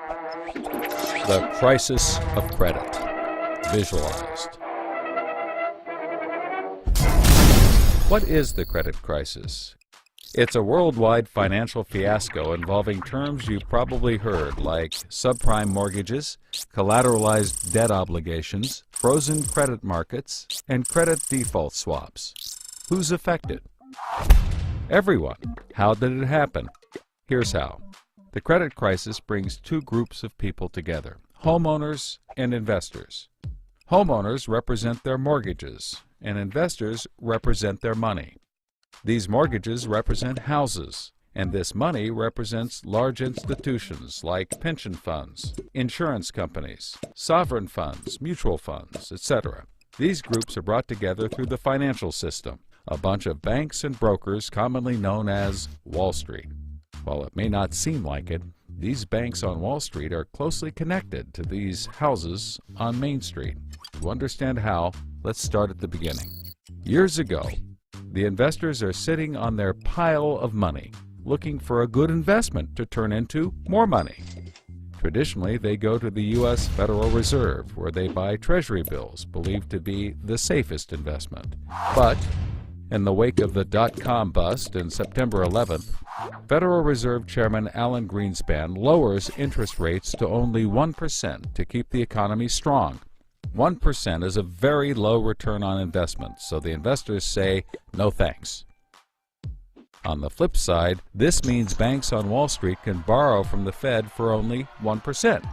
The crisis of credit, visualized. What is the credit crisis? It's a worldwide financial fiasco involving terms you've probably heard like subprime mortgages, collateralized debt obligations, frozen credit markets, and credit default swaps. Who's affected? Everyone. How did it happen? Here's how. The credit crisis brings two groups of people together, homeowners and investors. Homeowners represent their mortgages, and investors represent their money. These mortgages represent houses, and this money represents large institutions like pension funds, insurance companies, sovereign funds, mutual funds, etc. These groups are brought together through the financial system, a bunch of banks and brokers commonly known as Wall Street. While it may not seem like it, these banks on Wall Street are closely connected to these houses on Main Street. To understand how, let's start at the beginning. Years ago, the investors are sitting on their pile of money, looking for a good investment to turn into more money. Traditionally, they go to the U.S. Federal Reserve, where they buy Treasury bills, believed to be the safest investment. But in the wake of the dot-com bust in September 11th, Federal Reserve Chairman Alan Greenspan lowers interest rates to only 1% to keep the economy strong. 1% is a very low return on investment, so the investors say, no thanks. On the flip side, this means banks on Wall Street can borrow from the Fed for only 1%.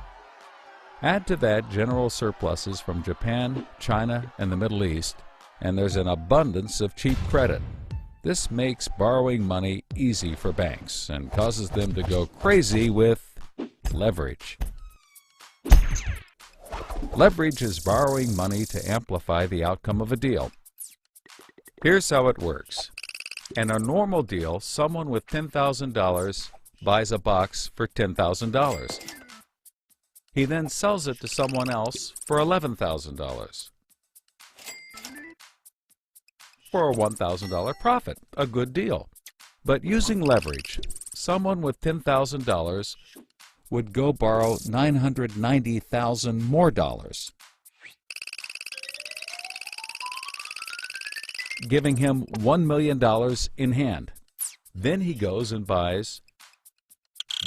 Add to that general surpluses from Japan, China, and the Middle East, and there's an abundance of cheap credit. This makes borrowing money easy for banks and causes them to go crazy with leverage. Leverage is borrowing money to amplify the outcome of a deal. Here's how it works. In a normal deal, someone with $10,000 buys a box for $10,000. He then sells it to someone else for $11,000. For a $1,000 profit, a good deal. But using leverage, someone with $10,000 would go borrow $990,000 more dollars, giving him $1 million in hand. Then he goes and buys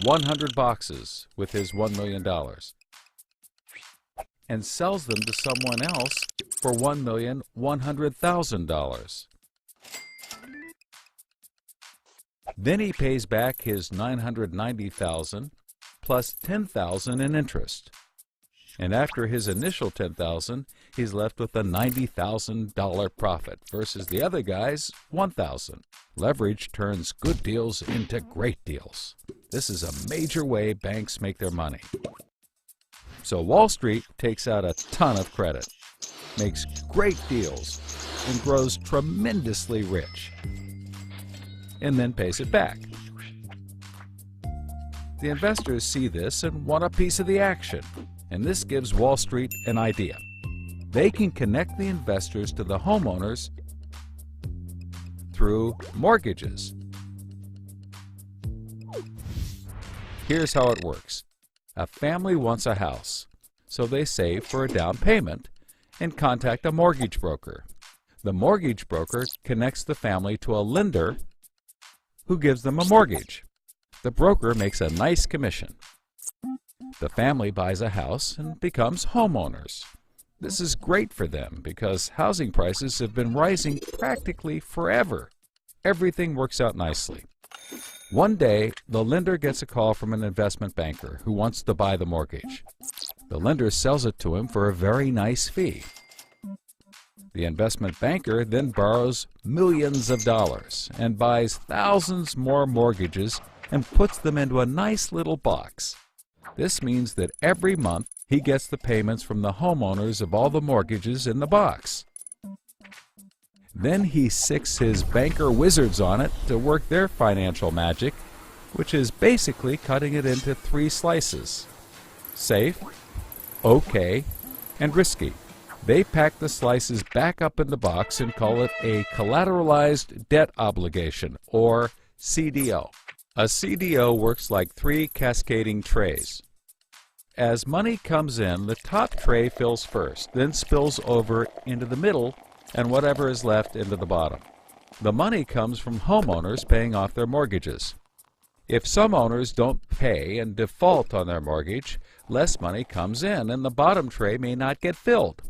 100 boxes with his $1 million and sells them to someone else for $1,100,000. Then he pays back his $990,000 plus $10,000 in interest. And after his initial $10,000, he's left with a $90,000 profit versus the other guy's $1,000. Leverage turns good deals into great deals. This is a major way banks make their money. So Wall Street takes out a ton of credit, makes great deals, and grows tremendously rich, and then pays it back. The investors see this and want a piece of the action, and this gives Wall Street an idea. They can connect the investors to the homeowners through mortgages. Here's how it works. A family wants a house, so they save for a down payment and contact a mortgage broker. The mortgage broker connects the family to a lender who gives them a mortgage. The broker makes a nice commission. The family buys a house and becomes homeowners. This is great for them because housing prices have been rising practically forever. Everything works out nicely. One day, the lender gets a call from an investment banker who wants to buy the mortgage. The lender sells it to him for a very nice fee. The investment banker then borrows millions of dollars and buys thousands more mortgages and puts them into a nice little box. This means that every month he gets the payments from the homeowners of all the mortgages in the box. Then he sicks his banker wizards on it to work their financial magic, which is basically cutting it into 3 slices: safe, okay, and risky. They pack the slices back up in the box and call it a collateralized debt obligation, or CDO. A CDO works like 3 cascading trays. as money comes in, the top tray fills first, then spills over into the middle, and whatever is left into the bottom. The money comes from homeowners paying off their mortgages. If some owners don't pay and default on their mortgage, less money comes in and the bottom tray may not get filled.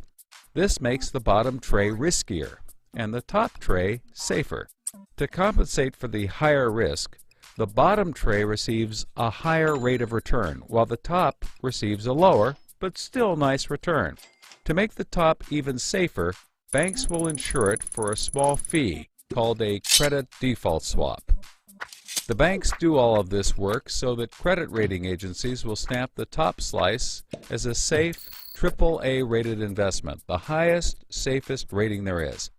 This makes the bottom tray riskier and the top tray safer. To compensate for the higher risk, the bottom tray receives a higher rate of return, while the top receives a lower, but still nice return. To make the top even safer, banks will insure it for a small fee called a credit default swap. The banks do all of this work so that credit rating agencies will stamp the top slice as a safe, AAA rated investment, the highest, safest rating there is.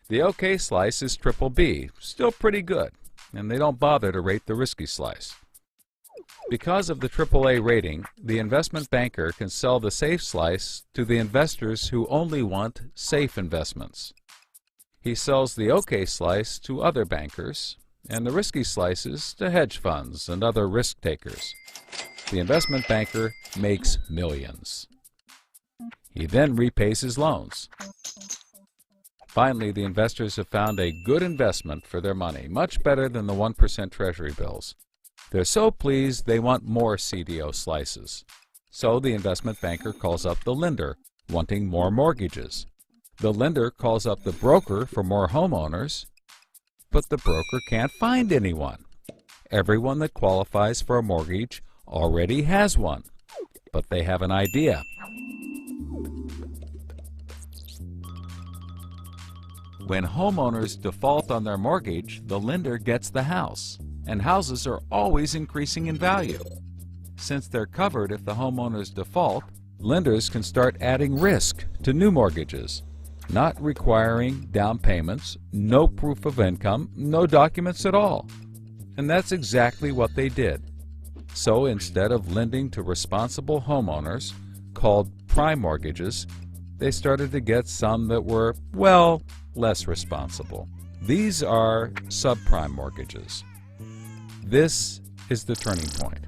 The OK slice is BBB, still pretty good, and they don't bother to rate the risky slice. Because of the AAA rating, the investment banker can sell the safe slice to the investors who only want safe investments. He sells the OK slice to other bankers, and the risky slices to hedge funds and other risk takers. The investment banker makes millions. He then repays his loans. Finally, the investors have found a good investment for their money, much better than the 1% Treasury bills. They're so pleased they want more CDO slices. So the investment banker calls up the lender, wanting more mortgages. The lender calls up the broker for more homeowners, but the broker can't find anyone. Everyone that qualifies for a mortgage already has one, but they have an idea. When homeowners default on their mortgage, the lender gets the house, and houses are always increasing in value. Since they're covered if the homeowners default, lenders can start adding risk to new mortgages, not requiring down payments, no proof of income, no documents at all. And that's exactly what they did. So instead of lending to responsible homeowners, called prime mortgages, they started to get some that were, well, less responsible. These are subprime mortgages. This is the turning point.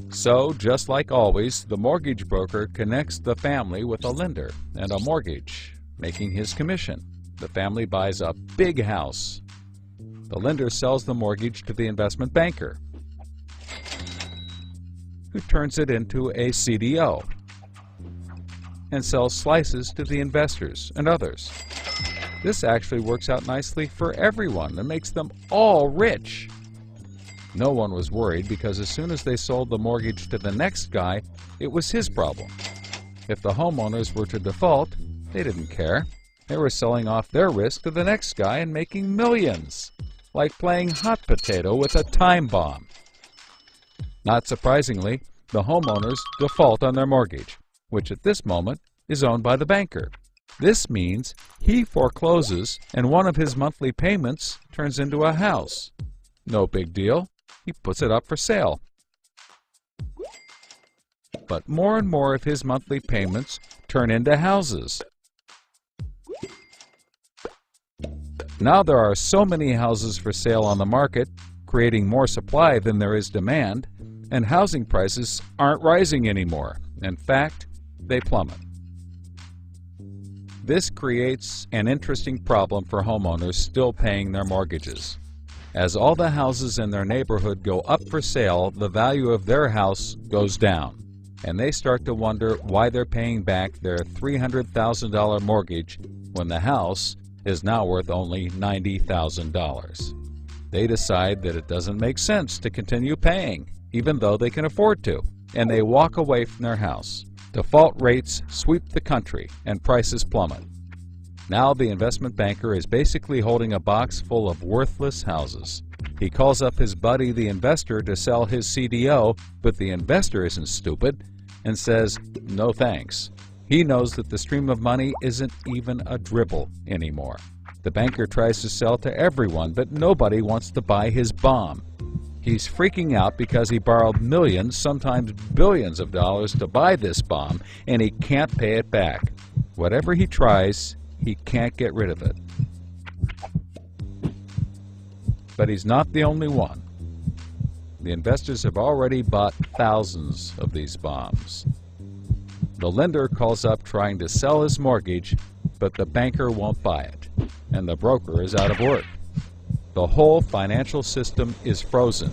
So, just like always, the mortgage broker connects the family with a lender and a mortgage, making his commission. The family buys a big house. The lender sells the mortgage to the investment banker, who turns it into a CDO and sells slices to the investors and others. This actually works out nicely for everyone and makes them all rich. No one was worried because as soon as they sold the mortgage to the next guy, it was his problem. If the homeowners were to default, they didn't care. They were selling off their risk to the next guy and making millions, like playing hot potato with a time bomb. Not surprisingly, the homeowners default on their mortgage, which at this moment is owned by the banker. This means he forecloses and one of his monthly payments turns into a house. No big deal. He puts it up for sale. But more and more of his monthly payments turn into houses. Now there are so many houses for sale on the market, creating more supply than there is demand, and housing prices aren't rising anymore. In fact, they plummet. This creates an interesting problem for homeowners still paying their mortgages. As all the houses in their neighborhood go up for sale, the value of their house goes down, and they start to wonder why they're paying back their $300,000 mortgage when the house is now worth only $90,000. They decide that it doesn't make sense to continue paying, even though they can afford to, and they walk away from their house. Default rates sweep the country, and prices plummet. Now the investment banker is basically holding a box full of worthless houses. He calls up his buddy the investor to sell his CDO, but the investor isn't stupid and says, no thanks. He knows that the stream of money isn't even a dribble anymore. The banker tries to sell to everyone, but nobody wants to buy his bomb. He's freaking out because he borrowed millions, sometimes billions of dollars to buy this bomb, and he can't pay it back. Whatever he tries, he can't get rid of it. But he's not the only one. The investors have already bought thousands of these bombs. The lender calls up trying to sell his mortgage, but the banker won't buy it, and the broker is out of work. The whole financial system is frozen,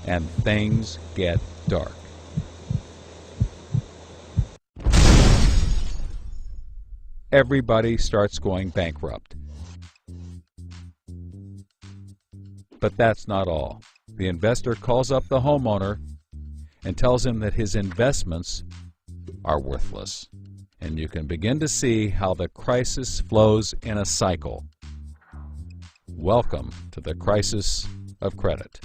and things get dark. Everybody starts going bankrupt. But that's not all. The investor calls up the homeowner and tells him that his investments are worthless. And you can begin to see how the crisis flows in a cycle. Welcome to the crisis of credit.